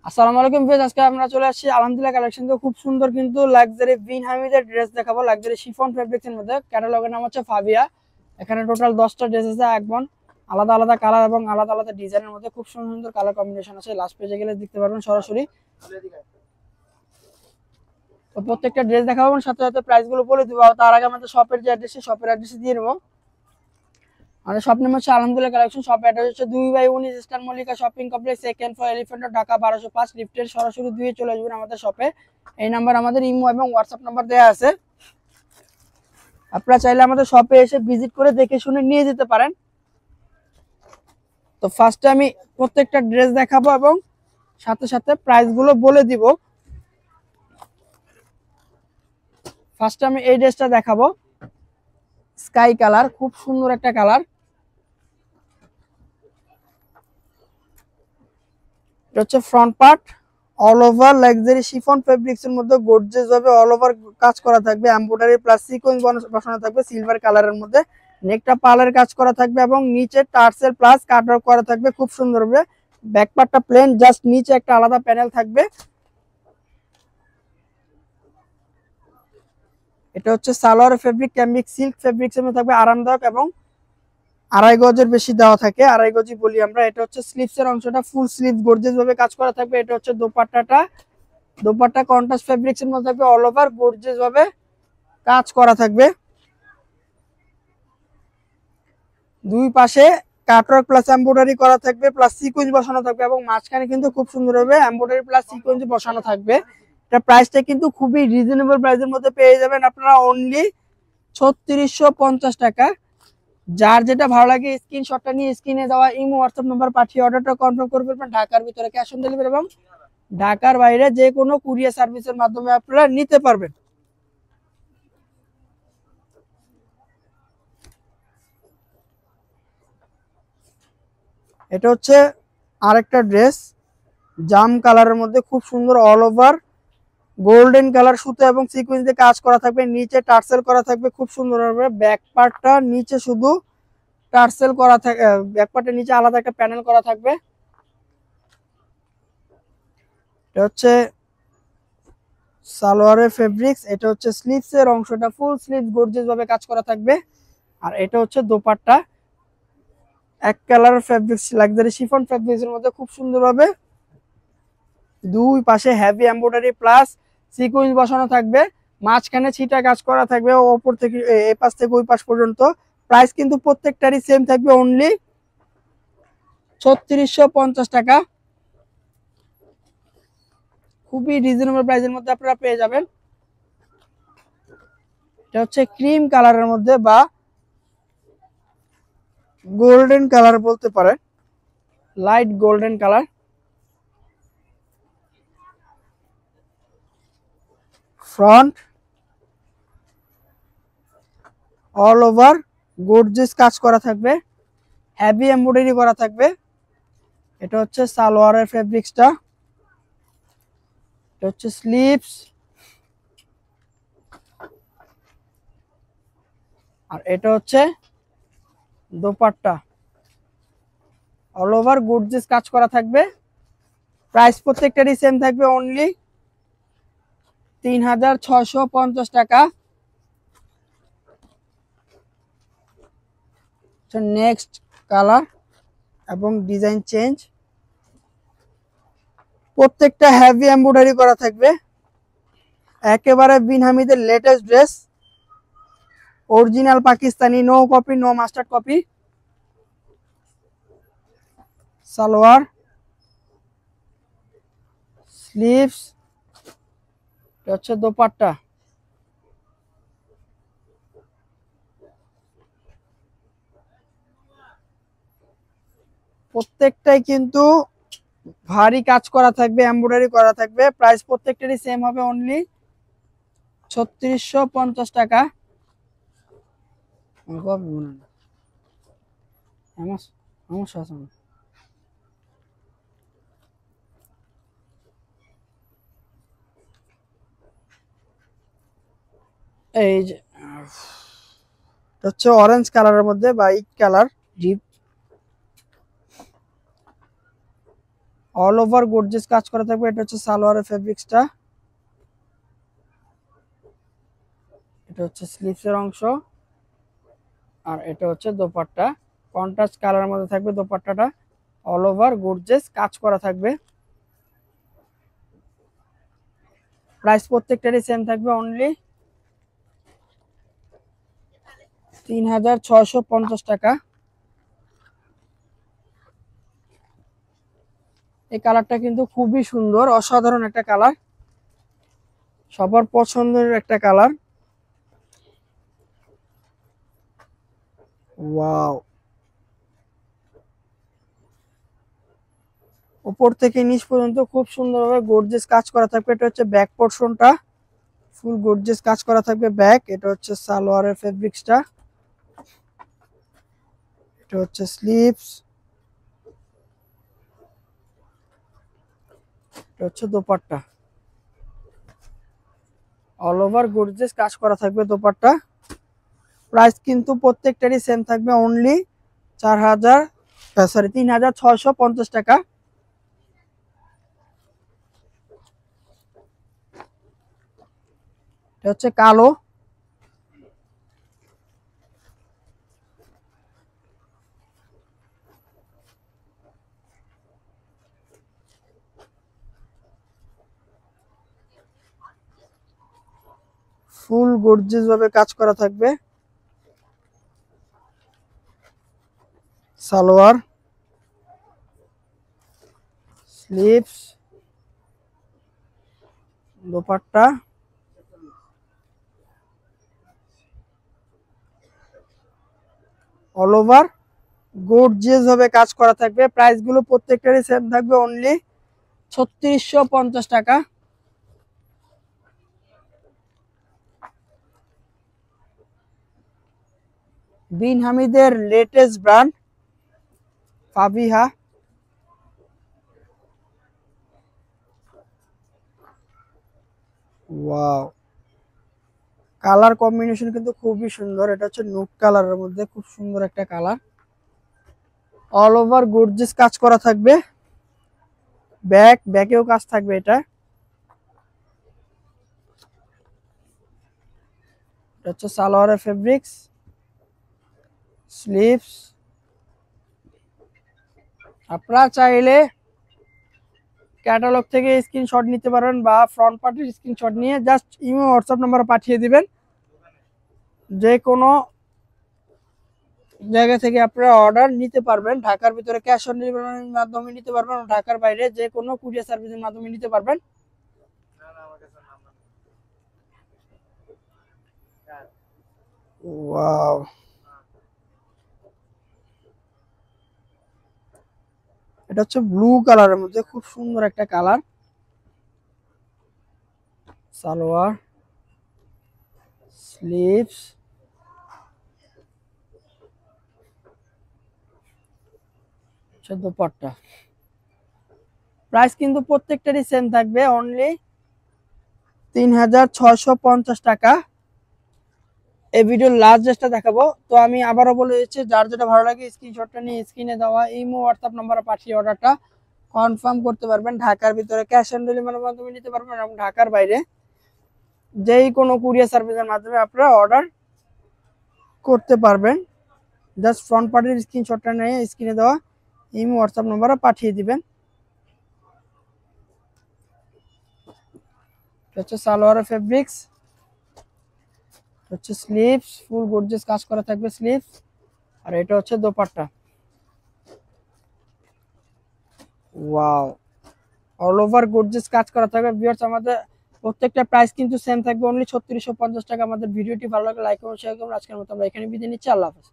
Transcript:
আসসালামু আলাইকুম ভিউয়ার্স, আজকে আমরা চলে আসছি আলহামদুলিল্লাহ কালেকশন তো খুব সুন্দর কিন্তু লাক্সারি বিন হামিদের ড্রেস দেখাবো। লাক্সারি শিফন ফেব্রিক্স এর মধ্যে ক্যাটালগের নাম হচ্ছে ফাবিয়া। এখানে টোটাল 10টা ড্রেস আছে, একদম আলাদা আলাদা কালার এবং আলাদা আলাদা ডিজাইনের মধ্যে খুব সুন্দর সুন্দর কালার কম্বিনেশন আছে। লাস্ট পেজে গেলে দেখতে পারবেন সরাসরি। তো প্রত্যেকটা ড্রেস দেখাবো, সাথে সাথে প্রাইস গুলো বলে দিব। তার আগে আমাদের শপের যে অ্যাড্রেস, শপের অ্যাড্রেস দিয়ে নেবো। আমাদের শপ নেম হচ্ছে আলহামদুলিল্লাহ কালেকশন। শপ অ্যাড্রেস হচ্ছে 2/19 star Mallika shopping complex, second floor, elephant road, Dhaka 1205। লিফটের সরাসরি 2 চলে আসবেন আমাদের শপে। এই নাম্বার আমাদের ইমো এবং হোয়াটসঅ্যাপ নাম্বার দেওয়া আছে। আপনারা চাইলে আমাদের শপে এসে ভিজিট করে দেখে শুনে নিয়ে যেতে পারেন। তো ফার্স্টে আমি প্রত্যেকটা ড্রেস দেখাবো এবং সাথে সাথে প্রাইস গুলো বলে দিব। ফার্স্টে আমি এই ড্রেসটা দেখাবো, স্কাই কালার, খুব সুন্দর একটা কালার। এটা হচ্ছে front part, all over luxury chiffon fabrics এর মধ্যে গর্জিয়াস ভাবে অল ওভার কাজ করা থাকবে, এমব্রয়ডারি প্লাস সিকোয়েন্স বসানো থাকবে সিলভার কালারের মধ্যে। নেকটা পার্লের কাজ করা থাকবে এবং নিচে টার্সেল প্লাস কাটওয়ার্ক করা থাকবে খুব সুন্দরভাবে। ব্যাক পার্টটা প্লেন, জাস্ট নিচে একটা আলাদা প্যানেল থাকবে। এটা হচ্ছে সালোয়ার ফেব্রিক, ক্যাম্বিক সিল্ক ফেব্রিক্স এর মধ্যে থাকবে, আরামদায়ক এবং 2.5 গজের বেশি দেওয়া থাকে, 2.5 গজই বলি আমরা। এটা হচ্ছে স্লিভস এর অংশটা, ফুল স্লিভ গর্জিয়াস ভাবে কাজ করা থাকবে। এটা হচ্ছে দোপাট্টাটা, দোপাট্টা কন্ট্রাস্ট ফেব্রিক্স এর মধ্যে থাকবে, অল ওভার গর্জিয়াস ভাবে কাজ করা থাকবে। দুই পাশে কাটওয়ার্ক প্লাস এমব্রয়ডারি করা থাকবে, প্লাস সিকোয়েন্স বসানো থাকবে এবং মাঝখানে কিন্তু খুব সুন্দর ভাবে এমব্রয়ডারি প্লাস সিকোয়েন্স বসানো থাকবে। এটা প্রাইসটা কিন্তু খুবই রিজনেবল প্রাইসের মধ্যে পেয়ে যাবেন আপনারা, অনলি 3650 টাকা। যার যেটা ভালো লাগে স্ক্রিনশটটা নিয়ে স্ক্রিনে দেওয়া ইমো হোয়াটসঅ্যাপ নাম্বার পাঠিয়ে অর্ডারটা কনফার্ম করে ফেলবেন। ঢাকার ভিতরে ক্যাশ অন ডেলিভারি এবং ঢাকার বাইরে যে কোনো কুরিয়ার সার্ভিসের মাধ্যমে আপনারা নিতে পারবেন। এটা হচ্ছে আরেকটা ড্রেস, জাম কালারের মধ্যে খুব সুন্দর অল ওভার গোল্ডেন কালার সুতো এবং সিকোয়েন্স দিয়ে কাজ করা থাকবে, নিচে টার্সেল করা থাকবে খুব সুন্দর ভাবে। ব্যাক পার্টটা নিচে শুধু টার্সেল করা থাকে, ব্যাক পার্টের নিচে আলাদা একটা প্যানেল করা থাকবে। এটা হচ্ছে সালোয়ারের ফেব্রিক্স। এটা হচ্ছে স্লিভস এর অংশটা, ফুল স্লিভ গর্জিয়াস ভাবে কাজ করা থাকবে। আর এটা হচ্ছে দোপাট্টা, এক colour fabrics, luxury chiffon fabrics এর মধ্যে খুব সুন্দর ভাবে দুই পাশে হেভি এমব্রয়ডারি প্লাস সিকোয়েন্স বসানো থাকবে, মাঝখানে ছিটা কাজ করা থাকবে ওপর থেকে এই পাশ থেকে ওই পাশ পর্যন্ত। প্রাইস কিন্তু প্রত্যেকটারই সেম থাকবে, অনলি 3650 টাকা। খুবই রিজনেবল প্রাইসের মধ্যে আপনারা পেয়ে যাবেন। এটা হচ্ছে ক্রিম কালারের মধ্যে বা গোল্ডেন কালার বলতে পারেন, light golden colour. Front all over gorgeous কাজ করা থাকবে, হেভি এমব্রয়ডারি করা থাকবে। এটা হচ্ছে সালোয়ারের ফেব্রিক্সটা, এটা হচ্ছে স্লিভস, আর এটা হচ্ছে দোপাট্টা, অল ওভার গর্জিয়াস কাজ করা থাকবে। প্রাইস প্রত্যেকটারই সেম থাকবে, অনলি 3650 টাকা। নেক্সট কালার এবং ডিজাইন চেঞ্জ, প্রত্যেকটা হেভি এমব্রয়ডারি করা থাকবে, একেবারে বিন হামিদের latest dress, original Pakistani, no copy no master copy. Salwar, sleeves, এটা হচ্ছে দোপাট্টা। প্রত্যেকটাই কিন্তু ভারী কাজ করা থাকবে, এমব্রয়ডারি করা থাকবে। প্রাইস প্রত্যেকটারই সেম হবে, অনলি 3650 টাকা। এই যে এটা হচ্ছে অরেঞ্জ কালারের মধ্যে বা ইট colour, deep. All over gorgeous কাজ করা থাকবে। এটা হচ্ছে সালোয়ারের ফেব্রিক্সটা, এটা হচ্ছে স্লিভসের অংশ, আর এটা হচ্ছে দোপাট্টা। কন্ট্রাস্ট কালারের মধ্যে থাকবে দোপাট্টাটা, অল ওভার গর্জিয়াস কাজ করা থাকবে। প্রাইস প্রত্যেকটারই সেম থাকবে, অনলি 3650 টাকা। এই কালারটা কিন্তু খুবই সুন্দর, অসাধারণ একটা কালার, সবার পছন্দের একটা কালার। ওয়াও, উপর থেকে নিচ পর্যন্ত খুব সুন্দরভাবে গর্জিয়াস কাজ করা থাকবে। এটা হচ্ছে ব্যাক পোর্শনটা, ফুল গর্জিয়াস কাজ করা থাকবে ব্যাক। এটা হচ্ছে সালোয়ারের ফেব্রিক্সটা, এটা হচ্ছে স্লিভস, এটা হচ্ছে দোপাট্টা। অল ওভার গর্জিয়াস কাজ করা থাকবে দোপাট্টা। প্রাইস কিন্তু প্রত্যেকটারই সেম থাকবে, অনলি 3650 টাকা। এটা হচ্ছে কালো, ফুল গর্জিয়াস ভাবে কাজ করা থাকবে। Salwar, sleeves, dupatta, all over gorgeous ভাবে কাজ করা থাকবে। প্রাইস গুলো প্রত্যেকটারই সেম থাকবে, অনলি 3650 টাকা। বিন হামিদের latest brand Fabiha, wow, colour combination কিন্তু খুবই সুন্দর। এটা হচ্ছে নুট কালারের মধ্যে খুব সুন্দর একটা কালার, অল ওভার গর্জিয়াস কাজ করা থাকবে। ব্যাকেও কাজ থাকবে। এটা হচ্ছে সালোয়ারের ফেব্রিক্স, স্লিভস। আপনারা চাইলে ক্যাটালগ থেকে স্ক্রিনশট নিতে পারবেন বা ফ্রন্ট পার্টির স্ক্রিনশট নিয়ে জাস্ট ইমো হোয়াটসঅ্যাপ নাম্বারে পাঠিয়ে দিবেন। যে কোনো জায়গা থেকে আপনারা অর্ডার নিতে পারবেন। ঢাকার ভিতরে ক্যাশ অন ডেলিভারির মাধ্যমে নিতে পারবেন, ঢাকার বাইরে যে কোনো কুরিয়ার সার্ভিসের মাধ্যমে নিতে পারবেন। ওয়াও, এটা হচ্ছে ব্লু কালারের মধ্যে খুব সুন্দর একটা colour. Salwar, sleeves, dupatta. Price কিন্তু প্রত্যেকটারই সেম থাকবে, অনলি 3650 টাকা। এই ভিডিওর লাস্ট ড্রেসটা দেখাবো। তো আমি আবারও বলে দিচ্ছি, যার যেটা ভালো লাগে স্ক্রিনশটটা নিয়ে স্ক্রিনে দেওয়া ইমো হোয়াটসঅ্যাপ নাম্বারে পাঠিয়ে অর্ডারটা কনফার্ম করতে পারবেন। ঢাকার ভিতরে ক্যাশ অন ডেলিভারির মাধ্যমে নিতে পারবেন এবং ঢাকার বাইরে যেই কোনো কুরিয়ার সার্ভিসের মাধ্যমে আপনারা অর্ডার করতে পারবেন। জাস্ট ফ্রন্ট পার্টির স্ক্রিনশটটা নিয়ে স্ক্রিনে দেওয়া ইমো হোয়াটসঅ্যাপ নাম্বারে পাঠিয়ে দিবেন। এটা হচ্ছে সালোয়ারের ফেব্রিক্স, হচ্ছে স্লিভস, ফুল গর্জিয়াস কাজ করা থাকবে স্লিভস, আর এটা হচ্ছে dupatta. Wow, all over gorgeous কাজ করা থাকবে। ভিউয়ার্স, আমাদের প্রত্যেকটা প্রাইস কিন্তু সেম থাকবে, অনলি 3650 টাকা। আমাদের ভিডিওটি ভালো লাগলে লাইক এবং শেয়ার করুন। আজকের মতো আমরা এখানে বিদায় নিচ্ছি। আল্লাহ হাফেজ।